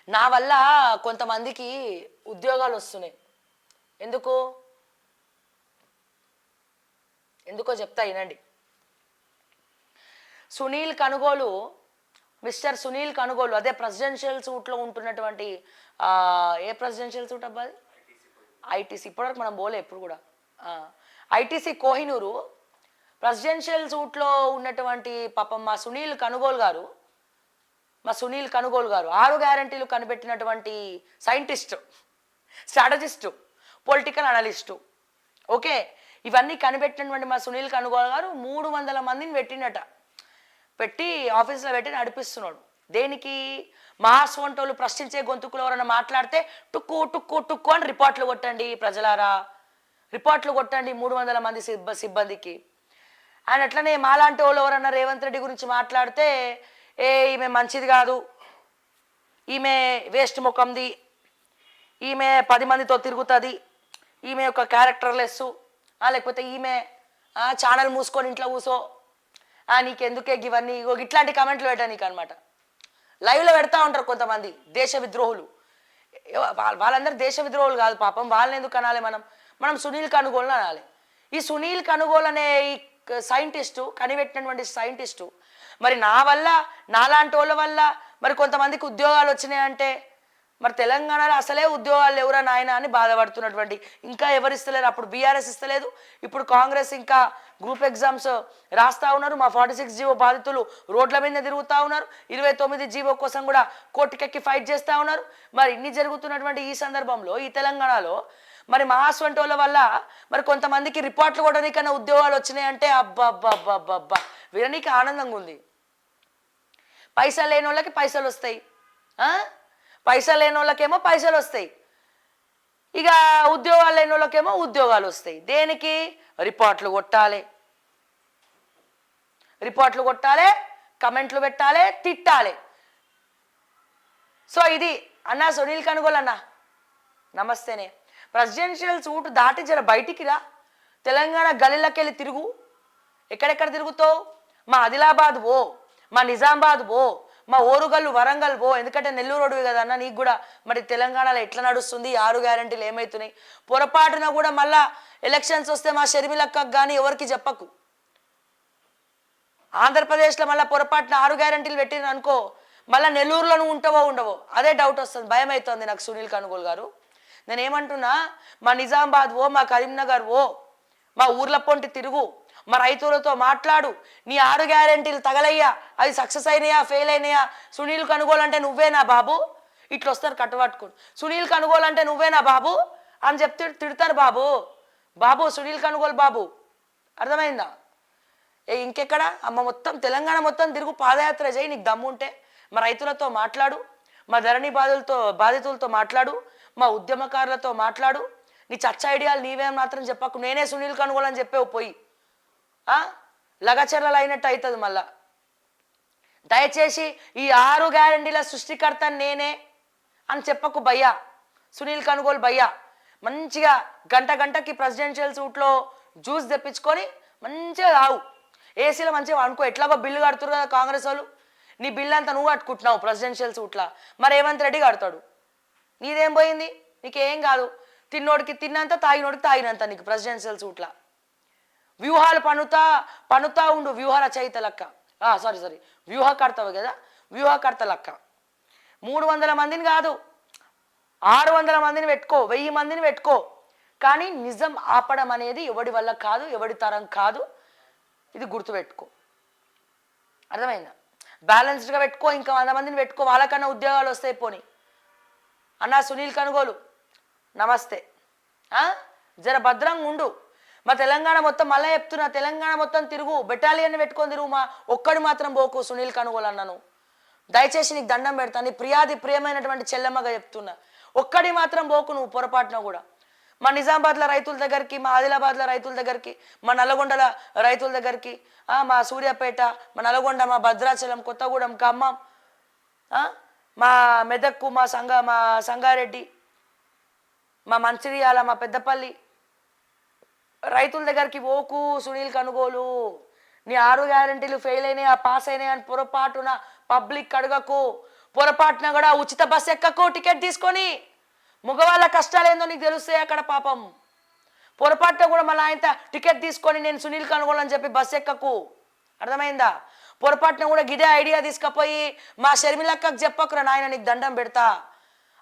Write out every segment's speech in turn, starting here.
నా వల్ల కొంతమందికి ఉద్యోగాలు వస్తున్నాయి. ఎందుకో చెప్తా వినండి. మిస్టర్ సునీల్ కనుగోలు అదే ప్రెసిడెన్షియల్ సూట్లో ఉంటున్నటువంటి ఏ ప్రెసిడెన్షియల్ సూట్ అబ్బా అది? ఐటీసీ. ఇప్పటివరకు మనం పోలే ఎప్పుడు కూడా. ఐటీసీ కోహినూరు ప్రెసిడెన్షియల్ సూట్లో ఉన్నటువంటి పాపం మా సునీల్ కనుగోలు గారు 6 గ్యారంటీలు కనిపెట్టినటువంటి scientist, strategist, political analyst. Okay, ఇవన్నీ కనిపెట్టినటువంటి మా సునీల్ కనుగోలు గారు 300 మందిని పెట్టి ఆఫీస్లో పెట్టి నడిపిస్తున్నాడు. దేనికి? మహాస్వంటోళ్ళు ప్రశ్నించే గొంతుకులు ఎవరైనా మాట్లాడితే టుక్కు టుక్కు టుక్కు అని రిపోర్ట్లు కొట్టండి ప్రజలారా, రిపోర్ట్లు కొట్టండి 300 మంది సిబ్బందికి. అండ్ అట్లనే మాలాంటి వాళ్ళు ఎవరన్నా రేవంత్ రెడ్డి గురించి మాట్లాడితే ఈమె మంచిది కాదు, ఈమె వేస్ట్ ముఖంది, ఈమె 10 మందితో తిరుగుతుంది, ఈమె యొక్క క్యారెక్టర్లెస్, లేకపోతే ఈమె ఛానల్ మూసుకొని ఇంట్లో కూసో, నీకెందుకే ఇవన్నీ, ఇట్లాంటి కామెంట్లు పెట్టానికి అనమాట. లైవ్లో పెడతా ఉంటారు కొంతమంది దేశ విద్రోహులు. వాళ్ళందరూ దేశ విద్రోహులు కాదు పాపం, వాళ్ళని ఎందుకు అనాలి మనం సునీల్ కనుగోలు అనాలి. ఈ సునీల్ కనుగోలు అనే ఈ సైంటిస్టు, కనిపెట్టినటువంటి సైంటిస్టు మరి నా వల్ల, నాలాంటి వాళ్ళ వల్ల మరి కొంతమందికి ఉద్యోగాలు వచ్చినాయంటే మరి తెలంగాణలో అసలే ఉద్యోగాలు ఎవరా నాయన అని బాధపడుతున్నటువంటి, ఇంకా ఎవరు ఇస్తలేరు. అప్పుడు బీఆర్ఎస్ ఇస్తలేదు, ఇప్పుడు కాంగ్రెస్ ఇంకా గ్రూప్ ఎగ్జామ్స్ రాస్తూ ఉన్నారు. మా 46 జీవో బాధితులు రోడ్ల మీద తిరుగుతూ ఉన్నారు. 29 జీవో కోసం కూడా కోర్టుకెక్కి ఫైట్ చేస్తూ ఉన్నారు. మరి ఇన్ని జరుగుతున్నటువంటి ఈ సందర్భంలో ఈ తెలంగాణలో మరి మహాస్వంటోళ్ళ వల్ల మరి కొంతమందికి రిపోర్ట్లు కూడా నీకన్నా ఉద్యోగాలు వచ్చినాయంటే అబ్బా అబ్బా అబ్బా అబ్బా అబ్బా విననీకి ఆనందంగా ఉంది. పైసలు లేని వాళ్ళకి పైసలు వస్తాయి, పైసలు లేని వాళ్ళకేమో పైసలు వస్తాయి, ఇక ఉద్యోగాలు లేని వాళ్ళకేమో ఉద్యోగాలు వస్తాయి. దేనికి? రిపోర్ట్లు కొట్టాలి, కమెంట్లు పెట్టాలి, తిట్టాలి. సో ఇది అన్నా సునీల్ కనుగోలు అన్న నమస్తేనే. ప్రెసిడెన్షియల్ సూట్ దాటి జర బయటికి రా, తెలంగాణ గలీలకి వెళ్ళి తిరుగు. ఎక్కడెక్కడ తిరుగుతావు? మా ఆదిలాబాద్ పో, మా నిజామాబాద్ పో, మా ఓరుగల్లు వరంగల్ పో. ఎందుకంటే నెల్లూరు రోడ్డు కదా అన్న, నీకు కూడా మరి తెలంగాణలో ఎట్లా నడుస్తుంది, 6 గ్యారంటీలు ఏమవుతున్నాయి. పొరపాటున కూడా మళ్ళా ఎలక్షన్స్ వస్తే మా షర్మిలక్కకు కానీ ఎవరికి చెప్పకు. ఆంధ్రప్రదేశ్లో మళ్ళీ పొరపాటున 6 గ్యారంటీలు పెట్టిన అనుకో, మళ్ళీ నెల్లూరులో నువ్వు ఉంటావో ఉండవో అదే డౌట్ వస్తుంది. భయం అవుతుంది నాకు సునీల్ కనుగోలు గారు. నేనేమంటున్నా, మా నిజామాబాద్ ఓ, మా కరీంనగర్ ఓ, మా ఊర్ల పొంటి తిరుగు, మా రైతులతో మాట్లాడు. నీ 6 గ్యారంటీలు తగలయ్యా, అది సక్సెస్ అయినాయా ఫెయిల్ అయినాయా? సునీల్ కనుగోలు అంటే నువ్వేనా బాబు? ఇట్లా వస్తారు కట్టుబట్టుకుని, సునీల్ కనుగోలు అంటే నువ్వేనా బాబు అని చెప్తే తిడతారు. బాబు సునీల్ కనుగోలు బాబు, అర్థమైందా? ఇంకెక్కడ అమ్మ మొత్తం తెలంగాణ మొత్తం తిరుగు, పాదయాత్ర చేయి నీకు దమ్ముంటే. మా రైతులతో మాట్లాడు, మా ధరణి బాధితులతో మాట్లాడు, మా ఉద్యమకారులతో మాట్లాడు. నీ చచ్చ ఐడియాలు నీవేం మాత్రం చెప్పకు. నేనే సునీల్ కనుగోలు అని చెప్పేవు పోయి లగచర్లలు అయినట్టు అవుతుంది. మళ్ళా దయచేసి ఈ 6 గ్యారంటీల సృష్టికర్త నేనే అని చెప్పకు భయ్యా. సునీల్ కనుగోలు భయ్యా మంచిగా గంటకి ప్రెసిడెన్షియల్ సూట్లో జ్యూస్ తెప్పించుకొని మంచిగా తాగు, ఏసీలో మంచిగా అనుకో. ఎట్లాగో బిల్లు కడుతురు కదా కాంగ్రెస్ వాళ్ళు, నీ బిల్లు అంతా నువ్వు కట్టుకుంటున్నావు ప్రెసిడెన్షియల్ సూట్లా. మరి రేవంత్ రెడ్డి కడతాడు, నీదేం పోయింది? నీకేం కాదు. తిన్నోడికి తిన్నంత, తాగినోడికి తాగినంత నీకు ప్రెసిడెన్షియల్ సూట్లా. వ్యూహాలు పనుతా ఉండు, వ్యూహ రచయిత లెక్క. సారీ వ్యూహకర్తవు కదా, వ్యూహకర్త లెక్క. 300 మందిని కాదు 600 మందిని పెట్టుకో, 1000 మందిని పెట్టుకో. కానీ నిజం ఆపడం అనేది ఎవడి వల్ల కాదు, ఎవడి తరం కాదు. ఇది గుర్తుపెట్టుకో, అర్థమైందా? బ్యాలెన్స్డ్గా పెట్టుకో, ఇంకా 100 మందిని పెట్టుకో, వాళ్ళకన్నా ఉద్యోగాలు వస్తాయి. పోనీ అన్నా సునీల్ కనుగోలు నమస్తే. జర భద్రంగా ఉండు. మా తెలంగాణ మొత్తం మళ్ళీ చెప్తున్నా, తెలంగాణ మొత్తం తిరుగు, బెటాలియన్ పెట్టుకొని తిరుగు. మా ఒక్కడు మాత్రం పోకు సునీల్ కనుగోలు అన్నాను. దయచేసి నీకు దండం పెడతా, నీ ప్రియమైనటువంటి చెల్లమ్మగా చెప్తున్నా, ఒక్కడి మాత్రం పోకు నువ్వు పొరపాటున కూడా. మా నిజామాబాద్ల రైతుల దగ్గరికి, మా ఆదిలాబాద్ల రైతుల దగ్గరికి, మా నల్గొండల రైతుల దగ్గరికి, మా సూర్యాపేట, మా నల్గొండ, మా భద్రాచలం, కొత్తగూడెం, ఖమ్మం, మా మెదక్కు, మా సంగారెడ్డి, మా మంచిర్యాల, మా పెద్దపల్లి రైతుల దగ్గరికి పోకు సునీల్ కనుగోలు. నీ 6 గ్యారంటీలు ఫెయిల్ అయినాయా పాస్ అయినాయా అని పొరపాటున పబ్లిక్ అడగకు, పొరపాటున కూడా ఉచిత బస్ ఎక్కకు టికెట్ తీసుకొని. మగవాళ్ళ కష్టాలు ఏందో నీకు తెలుస్తాయి అక్కడ పాపం. పొరపాటున కూడా మళ్ళీ ఆయన టికెట్ తీసుకొని నేను సునీల్ కనుగోలని చెప్పి బస్ ఎక్కకు, అర్థమైందా? పొరపాటున కూడా గిదే ఐడియా తీసుకపోయి మా షర్మిలక్కకు చెప్పకురా నాయన నీకు దండం పెడతా.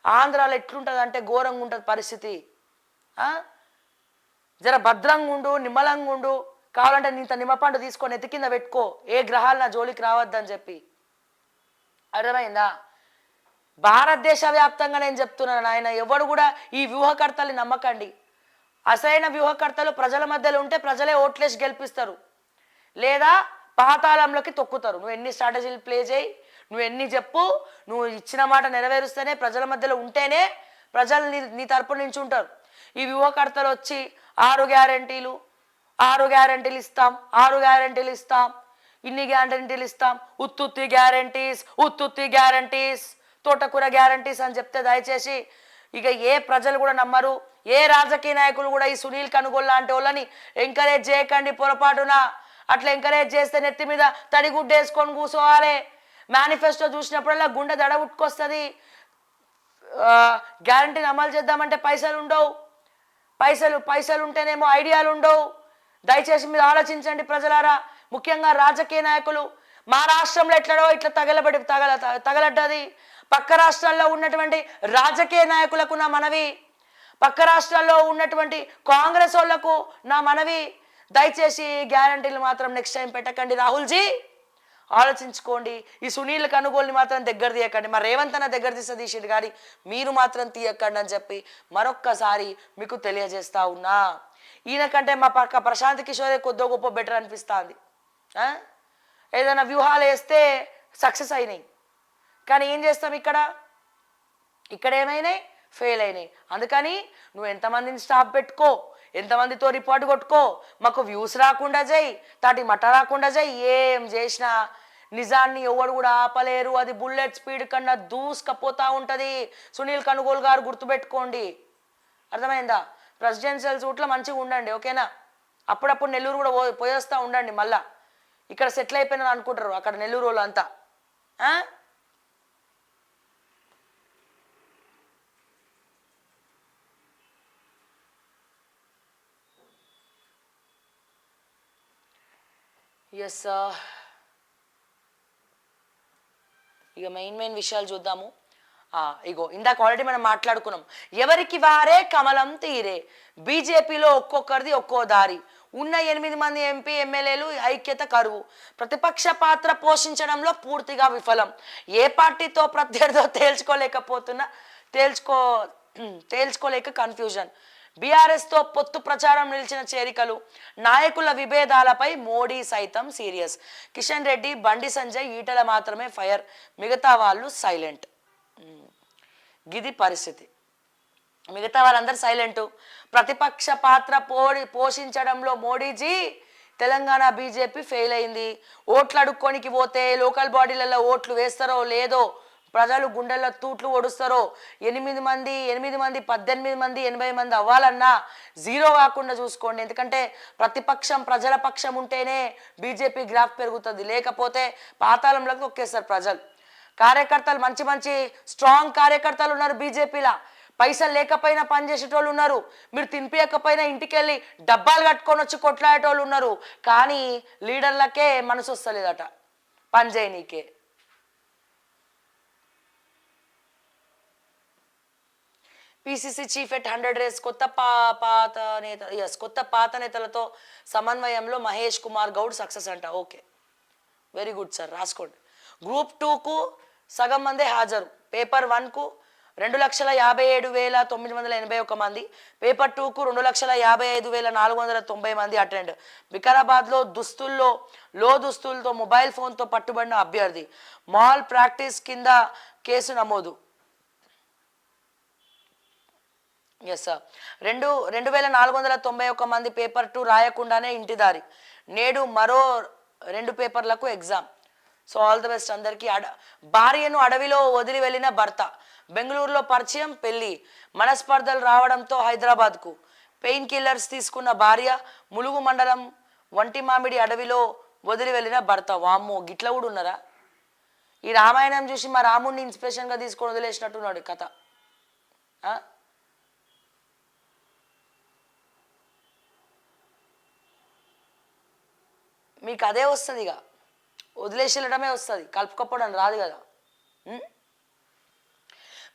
ఆంధ్రాలో ఎట్లుంటుంది అంటే ఘోరంగా ఉంటుంది పరిస్థితి. జర భద్రంగా ఉండు, నిమ్మలంగా ఉండు, కావాలంటే ఇంత నిమ్మపండు తీసుకొని ఎత్తి కింద పెట్టుకో, ఏ గ్రహాలు నా జోలికి రావద్దని చెప్పి, అర్థమైందా? భారతదేశ వ్యాప్తంగా నేను చెప్తున్నాను ఆయన, ఎవడు కూడా ఈ వ్యూహకర్తలు నమ్మకండి. అసలైన వ్యూహకర్తలు ప్రజల మధ్యలో ఉంటే ప్రజలే ఓట్లేసి గెలిపిస్తారు, లేదా పాతాళంలోకి తొక్కుతారు. నువ్వు ఎన్ని స్ట్రాటజీలు ప్లే చేయి, నువ్వు ఎన్ని చెప్పు, నువ్వు ఇచ్చిన మాట నెరవేరుస్తేనే, ప్రజల మధ్యలో ఉంటేనే ప్రజలు నీ తరపు నుంచి ఉంటారు. ఈ వ్యూహకర్తలు వచ్చి 6 గ్యారెంటీలు, 6 గ్యారెంటీలు ఇస్తాం, 6 గ్యారెంటీలు ఇస్తాం, ఇన్ని గ్యారెంటీలు ఇస్తాం, ఉత్తుత్తి గ్యారెంటీస్, ఉత్తుత్తి గ్యారెంటీస్, తోటకూర గ్యారెంటీస్ అని చెప్తే దయచేసి ఇక ఏ ప్రజలు కూడా నమ్మరు. ఏ రాజకీయ నాయకులు కూడా ఈ సునీల్ కనుగోలు లాంటి వాళ్ళని ఎంకరేజ్ చేయకండి పొరపాటున. అట్లా ఎంకరేజ్ చేస్తే నెత్తి మీద తడిగుడ్డ వేసుకొని కూర్చోవాలి. మేనిఫెస్టో చూసినప్పుడల్లా గుండె దడ ఉట్టుకొస్తుంది. గ్యారంటీని అమలు చేద్దామంటే పైసలు ఉండవు, పైసలు ఉంటేనేమో ఐడియాలు ఉండవు. దయచేసి మీరు ఆలోచించండి ప్రజలారా, ముఖ్యంగా రాజకీయ నాయకులు. మా రాష్ట్రంలో ఎట్లడో ఇట్లా తగలడ్డది. పక్క రాష్ట్రాల్లో ఉన్నటువంటి రాజకీయ నాయకులకు నా మనవి, పక్క రాష్ట్రాల్లో ఉన్నటువంటి కాంగ్రెస్ వాళ్లకు నా మనవి, దయచేసి గ్యారంటీలు మాత్రం నెక్స్ట్ టైం పెట్టకండి. రాహుల్జీ ఆలోచించుకోండి. ఈ సునీల్ కనుగోలుని మాత్రం దగ్గర తీయకండి. మరి రేవంత్ అన్న దగ్గర తీసేది కానీ మీరు మాత్రం తీయకండి అని చెప్పి మరొక్కసారి మీకు తెలియజేస్తా ఉన్నా. ఈయన కంటే మా పక్క ప్రశాంత్ కిషోరే కొద్దో గొప్ప బెటర్ అనిపిస్తుంది. ఏదైనా వ్యూహాలు వేస్తే సక్సెస్ అయినాయి, కానీ ఏం చేస్తాం ఇక్కడ ఏమైనాయి, ఫెయిల్ అయినాయి. అందుకని నువ్వు ఎంతమందిని స్టాఫ్ పెట్టుకో, ఎంతమందితో రిపోర్ట్ కొట్టుకో, మాకు వ్యూస్ రాకుండా చేయి, తాటి మట్ట రాకుండా చేయి, ఏం చేసినా నిజాన్ని ఎవడు కూడా ఆపలేరు. అది బుల్లెట్ స్పీడ్ కన్నా దూసుకపోతా ఉంటుంది. సునీల్ కనుగోలు గారు గుర్తుపెట్టుకోండి, అర్థమైందా? ప్రెసిడెన్షియల్ సూట్లో మంచిగా ఉండండి, ఓకేనా? అప్పుడప్పుడు నెల్లూరు కూడా పోయేస్తూ ఉండండి. మళ్ళా ఇక్కడ సెటిల్ అయిపోయినారు అనుకుంటారు అక్కడ నెల్లూరు వాళ్ళు అంతా. ఎస్, ఇక మెయిన్ విషయాలు చూద్దాము. ఇగో ఇందాక ఆల్రెడీ మనం మాట్లాడుకున్నాం, ఎవరికి వారే కమలం తీరే. బీజేపీలో ఒక్కొక్కరిది ఒక్కో దారి. ఉన్న 8 మంది ఎంపీ ఎమ్మెల్యేలు ఐక్యత కరువు. ప్రతిపక్ష పాత్ర పోషించడంలో పూర్తిగా విఫలం. ఏ పార్టీతో ప్రత్యర్థితో తేల్చుకోలేక కన్ఫ్యూజన్. బీఆర్ఎస్తో పొత్తు ప్రచారం నిలిచిన చేరికలు. నాయకుల విభేదాలపై మోడీ సైతం సీరియస్. కిషన్ రెడ్డి, బండి సంజయ్, ఈటల మాత్రమే ఫైర్, మిగతా వాళ్ళు సైలెంట్. గిది పరిస్థితి. మిగతా వాళ్ళందరూ సైలెంటు. ప్రతిపక్ష పాత్ర పోషించడంలో మోడీజీ తెలంగాణ బీజేపీ ఫెయిల్ అయింది. ఓట్లు అడుక్కోనికి పోతే లోకల్ బాడీలలో ఓట్లు వేస్తారో లేదో, ప్రజలు గుండెల్లో తూట్లు ఓడుస్తారో, 8 మంది 18 మంది 80 మంది అవ్వాలన్నా జీరో కాకుండా చూసుకోండి. ఎందుకంటే ప్రతిపక్షం ప్రజల పక్షం ఉంటేనే బీజేపీ గ్రాఫ్ పెరుగుతుంది, లేకపోతే పాతాళంలోకి తొక్కేస్తారు ప్రజలు. కార్యకర్తలు మంచి స్ట్రాంగ్ కార్యకర్తలు ఉన్నారు బీజేపీలో. పైసలు లేకపోయినా పనిచేసేటోళ్ళు ఉన్నారు. మీరు తినిపించకపోయినా ఇంటికి వెళ్ళి డబ్బాలు కట్టుకొని వచ్చి కొట్లాడేటోళ్ళు ఉన్నారు. కానీ లీడర్లకే మనసు వస్తలేదట పని చేయనీకే. PCC chief at 100 days. కొత్త పాత నేతలతో సమన్వయంలో మహేష్ కుమార్ గౌడ్ సక్సెస్ అంట. ఓకే, వెరీ గుడ్ సార్, రాసుకోండి. గ్రూప్ 2కు సగం మందే హాజరు. పేపర్ 1కు 2,57,981 మంది, పేపర్ 2కు 2,55,490 మంది అటెండ్. వికారాబాద్లో దుస్తులతో మొబైల్ ఫోన్తో పట్టుబడిన అభ్యర్థి. మాల్ ప్రాక్టీస్ కింద కేసు నమోదు. Yes sir. 2,491 మంది పేపర్ 2 రాయకుండానే ఇంటిదారి. నేడు మరో 2 పేపర్లకు exam. So all the best అందరికీ. భార్యను అడవిలో వదిలి వెళ్ళిన భర్త. బెంగళూరులో పరిచయం, పెళ్లి. మనస్పర్ధలు రావడంతో హైదరాబాద్కు. పెయిన్ కిల్లర్స్ తీసుకున్న భార్య. ములుగు మండలం వంటి మామిడి అడవిలో వదిలి వెళ్ళిన భర్త. వామ్మో, గిట్ల కూడా ఉన్నారా? ఈ రామాయణం చూసి మా రాముడిని ఇన్స్పిరేషన్గా తీసుకొని వదిలేసినట్టున్నాడు కథ. మీకు అదే వస్తుంది, ఇక వదిలేసి వెళ్ళడమే వస్తుంది, కలుపుకపోవడం రాదు కదా.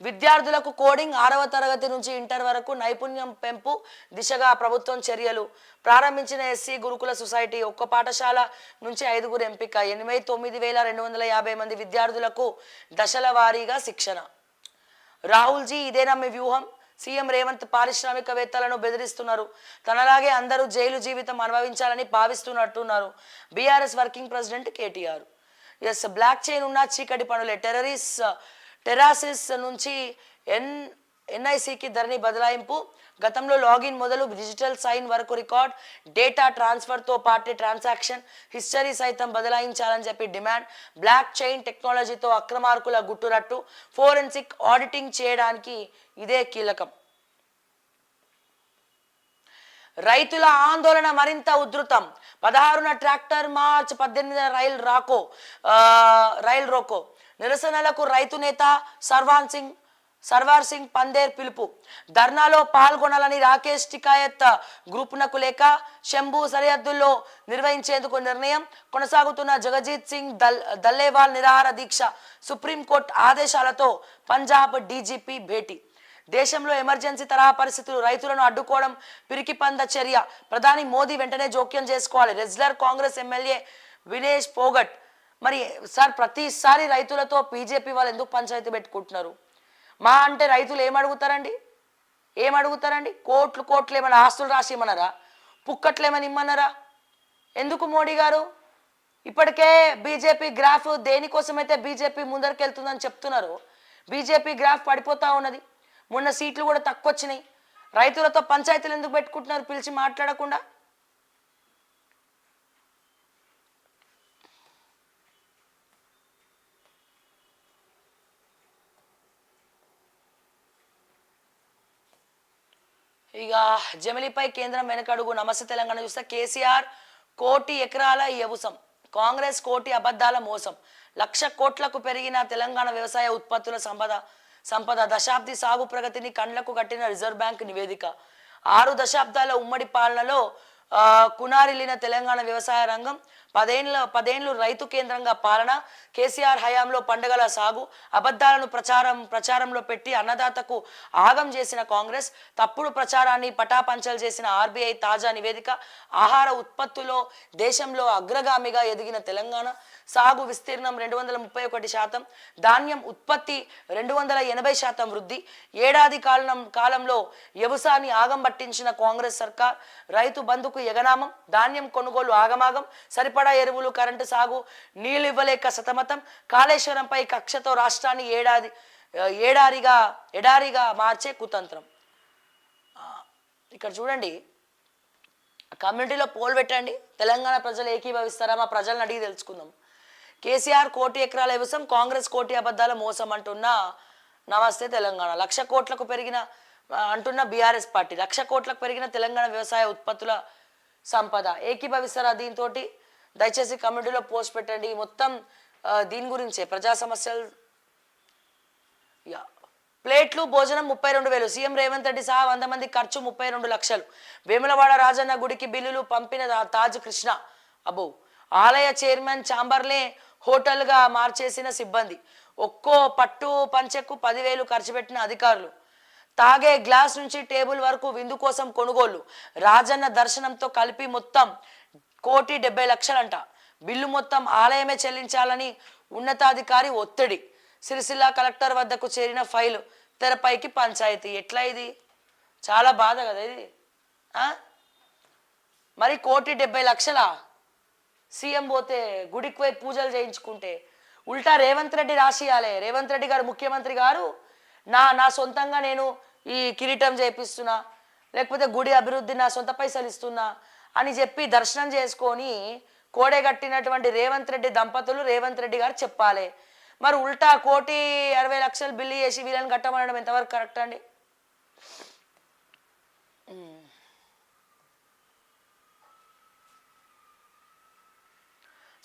విద్యార్థులకు కోడింగ్ 6వ తరగతి నుంచి ఇంటర్ వరకు నైపుణ్యం పెంపు దిశగా ప్రభుత్వం చర్యలు ప్రారంభించిన ఎస్సీ గురుకుల సొసైటీ. ఒక్క పాఠశాల నుంచి 5గురు ఎంపిక. 89,250 మంది విద్యార్థులకు దశల వారీగా శిక్షణ. రాహుల్జీ, ఇదేనా మీ వ్యూహం? సీఎం రేవంత్ పారిశ్రామికవేత్తలను బెదిరిస్తున్నారు. తనలాగే అందరూ జైలు జీవితం అనుభవించాలని భావిస్తున్నట్టున్నారు BRS working president KTR. Yes, blockchain ఉన్న చీకటి పనులే. టెరాసిస్ నుంచి ఎన్ఐసికి ధరణి బదలాయింపు. గతంలో లాగిన్ మొదలు డిజిటల్ సైన్ వరకు రికార్డ్ డేటా ట్రాన్స్ఫర్తో పార్టీ ట్రాన్సాక్షన్ హిస్టరీ సైతం బదలాయించాలని చెప్పి డిమాండ్. బ్లాక్ చైన్ టెక్నాలజీతో అక్రమార్కుల గుట్టురట్టు. ఫోరెన్సిక్ ఆడిటింగ్ చేయడానికి ఇదే కీలకం. రైతుల ఆందోళన మరింత ఉధృతం. 16న ట్రాక్టర్ మార్చ్, 18న రైల్ రోకో. నిరసనలకు రైతు నేత సర్వార్ సింగ్ పందేర్ పిలుపు. ధర్నాలో పాల్గొనాలని రాకేష్ టికాయత్ గ్రూపునకు లేక. శంభు సరిహద్దుల్లో నిర్వహించేందుకు నిర్ణయం. కొనసాగుతున్న జగజీత్ సింగ్ దల్లేవాల్ నిరాహార దీక్ష. సుప్రీంకోర్టు ఆదేశాలతో పంజాబ్ డీజీపీ భేటీ. దేశంలో ఎమర్జెన్సీ తరహా పరిస్థితులు, రైతులను అడ్డుకోవడం పిరికిపంద చర్య. ప్రధాని మోదీ వెంటనే జోక్యం చేసుకోవాలి. Wrestler Congress MLA Vinesh Phogat. మరి సార్, ప్రతిసారి రైతులతో బీజేపీ వాళ్ళు ఎందుకు పంచాయతీ పెట్టుకుంటున్నారు? మా అంటే రైతులు ఏమడుగుతారండి? కోట్లు ఏమైనా ఆస్తులు రాసి ఇమ్మన్నారా? పుక్కట్లు ఏమైనా ఇమ్మన్నారా? ఎందుకు మోడీ గారు? ఇప్పటికే బీజేపీ గ్రాఫ్ దేనికోసమైతే బీజేపీ ముందరికెళ్తుందని చెప్తున్నారు, బీజేపీ గ్రాఫ్ పడిపోతా ఉన్నది. మొన్న సీట్లు కూడా తక్కువ వచ్చినాయి. రైతులతో పంచాయతీలు ఎందుకు పెట్టుకుంటున్నారు పిలిచి మాట్లాడకుండా? ఇక జమిలీపై కేంద్రం వెనకడుగు. నమస్తే తెలంగాణ చూస్తే కేసీఆర్ 1 కోటి ఎకరాల వ్యవసం, కాంగ్రెస్ 1 కోటి అబద్ధాల మోసం. 1,00,000 కోట్లకు పెరిగిన తెలంగాణ వ్యవసాయ ఉత్పత్తుల సంపద. దశాబ్ది సాగు ప్రగతిని కండ్లకు కట్టిన రిజర్వ్ బ్యాంక్ నివేదిక. 6 దశాబ్దాల ఉమ్మడి పాలనలో కునారిల్లిన తెలంగాణ వ్యవసాయ రంగం. 10 ఏళ్లు రైతు కేంద్రంగా పాలన. కేసీఆర్ హయాంలో పండగల సాగు. అబద్ధాలను ప్రచారంలో పెట్టి అన్నదాతకు ఆగం చేసిన కాంగ్రెస్. తప్పుడు ప్రచారాన్ని పటాపంచలు చేసిన ఆర్బీఐ తాజా నివేదిక. ఆహార ఉత్పత్తులో దేశంలో అగ్రగామిగా ఎదిగిన తెలంగాణ. సాగు విస్తీర్ణం 231%. ధాన్యం ఉత్పత్తి 280% వృద్ధి. ఏడాది కాలంలో వ్యవసాయాన్ని ఆగం పట్టించిన కాంగ్రెస్ సర్కార్. రైతు బంధుకు ఎగనామం. ధాన్యం కొనుగోలు ఆగమాగం. సరిపడా ఎరువులు, కరెంటు సాగు నీళ్లు ఇవ్వలేక సతమతం. కాళేశ్వరంపై కక్షతో రాష్ట్రాన్ని ఎడారిగా మార్చే కుతంత్రం. ఇక్కడ చూడండి, కమ్యూనిటీలో పోల్ పెట్టండి. తెలంగాణ ప్రజలు ఏకీభవిస్తారా? మా ప్రజలను అడిగి తెలుసుకుందాం. కేసీఆర్ 1 కోటి ఎకరాల వ్యవసాయం, కాంగ్రెస్ 1 కోటి అబద్ధాల మోసం అంటున్న నమస్తే తెలంగాణ. 1,00,000 కోట్లకు పెరిగిన అంటున్న బీఆర్ఎస్ పార్టీ. 1,00,000 కోట్లకు పెరిగిన తెలంగాణ వ్యవసాయ ఉత్పత్తుల సంపద. ఏకీభవిస్తారా దీంతో? దయచేసి కమ్యూనిటీలో పోస్ట్ పెట్టండి. మొత్తం దీని గురించే, ప్రజా సమస్యలు. ప్లేట్లు భోజనం 32,000. సీఎం రేవంత్ రెడ్డి సహా 100 మంది ఖర్చు 32 లక్షలు. వేములవాడ రాజన్న గుడికి బిల్లులు పంపిన తాజ్ కృష్ణ. అబ్బో, ఆలయ చైర్మన్ చాంబర్లే హోటల్గా మార్చేసిన సిబ్బంది. ఒక్కో పట్టు పంచెకు 10,000 ఖర్చు పెట్టిన అధికారులు. తాగే గ్లాస్ నుంచి టేబుల్ వరకు విందు కోసం కొనుగోలు. రాజన్న దర్శనంతో కలిపి మొత్తం 1,70,00,000 అంట. బిల్లు మొత్తం ఆలయమే చెల్లించాలని ఉన్నతాధికారి ఒత్తిడి. సిరిసిల్ల కలెక్టర్ వద్దకు చేరిన ఫైలు. తెరపైకి పంచాయతీ. ఎట్లా ఇది? చాలా బాధ కదా ఇది. మరి 1,70,00,000 సీఎం పోతే గుడికి పోయి పూజలు చేయించుకుంటే ఉల్టా రేవంత్ రెడ్డి రాసియాలే. రేవంత్ రెడ్డి గారు, ముఖ్యమంత్రి గారు, నా సొంతంగా నేను ఈ కిరీటం చేపిస్తున్నా, లేకపోతే గుడి అభివృద్ధి నా సొంత పైసలు ఇస్తున్నా అని చెప్పి దర్శనం చేసుకొని కోడెగట్టినటువంటి రేవంత్ రెడ్డి దంపతులు, రేవంత్ రెడ్డి గారు చెప్పాలి. మరి ఉల్టా 1,60,00,000 బిల్లు చేసి వీళ్ళని కట్టమనడం ఎంతవరకు కరెక్ట్ అండి?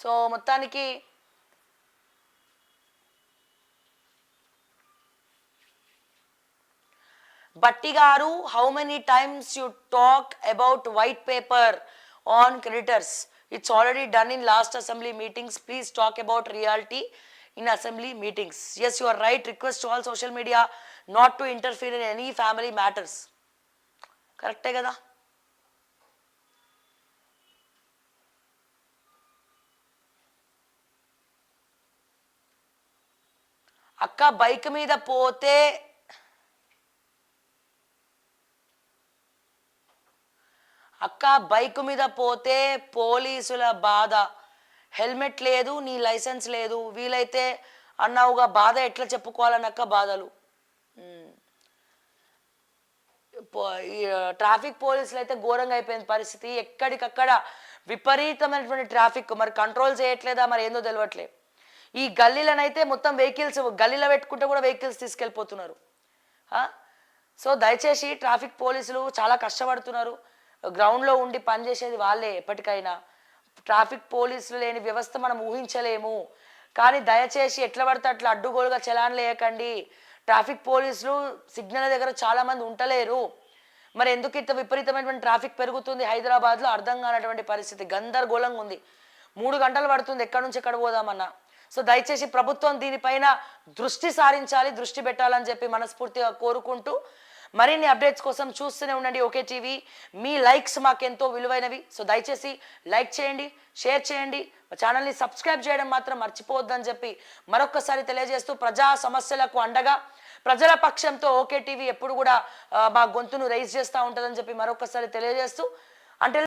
సో మొత్తానికి Batti garu, how many times you talk about white paper on creditors? It's already done in last assembly meetings. Please talk about reality in assembly meetings. Yes, you are right. Request to all social media not to interfere in any family matters. Correct కదా? అక్క bike మీద పోతే అక్క bike మీద పోతే పోలీసుల బాధ, helmet లేదు, నీ లైసెన్స్ లేదు, వీలైతే అన్నావుగా బాధ ఎట్లా చెప్పుకోవాలనక్క బాధలు. ఈ ట్రాఫిక్ పోలీసులు అయితే ఘోరంగా అయిపోయింది పరిస్థితి. ఎక్కడికక్కడ విపరీతమైనటువంటి ట్రాఫిక్, మరి కంట్రోల్ చేయట్లేదా మరి ఏందో తెలియట్లేదు. ఈ గల్లీలనైతే మొత్తం వెహికల్స్ గల్లీలో పెట్టుకుంటే కూడా వెహికల్స్ తీసుకెళ్ళిపోతున్నారు. సో దయచేసి ట్రాఫిక్ పోలీసులు చాలా కష్టపడుతున్నారు. గ్రౌండ్లో ఉండి పనిచేసేది వాళ్ళే. ఎప్పటికైనా ట్రాఫిక్ పోలీసులు లేని వ్యవస్థ మనం ఊహించలేము. కానీ దయచేసి ఎట్లా పడితే అట్లా అడ్డుగోలుగా చలాన్ లేయకండి. ట్రాఫిక్ పోలీసులు సిగ్నల్ దగ్గర చాలామంది ఉండలేరు. మరి ఎందుకు ఇంత విపరీతమైనటువంటి ట్రాఫిక్ పెరుగుతుంది హైదరాబాద్లో అర్థం కానటువంటి పరిస్థితి. గందరగోళంగా ఉంది. 3 గంటలు పడుతుంది ఎక్కడి నుంచి ఎక్కడ పోదామన్నా. సో దయచేసి ప్రభుత్వం దీనిపైన దృష్టి సారించాలి, దృష్టి పెట్టాలని చెప్పి మనస్ఫూర్తిగా కోరుకుంటూ మరిన్ని అప్డేట్స్ కోసం చూస్తూనే ఉండండి ఓకే టీవీ. మీ లైక్స్ మాకెంతో విలువైనవి. సో దయచేసి లైక్ చేయండి, షేర్ చేయండి, మా ఛానల్ని సబ్స్క్రైబ్ చేయడం మాత్రం మర్చిపోవద్దని చెప్పి మరొక్కసారి తెలియజేస్తూ, ప్రజా సమస్యలకు అండగా ప్రజల పక్షంతో ఓకే టీవీ ఎప్పుడు కూడా మా గొంతును రైజ్ చేస్తూ ఉంటుందని చెప్పి మరొకసారి తెలియజేస్తూ, అంటే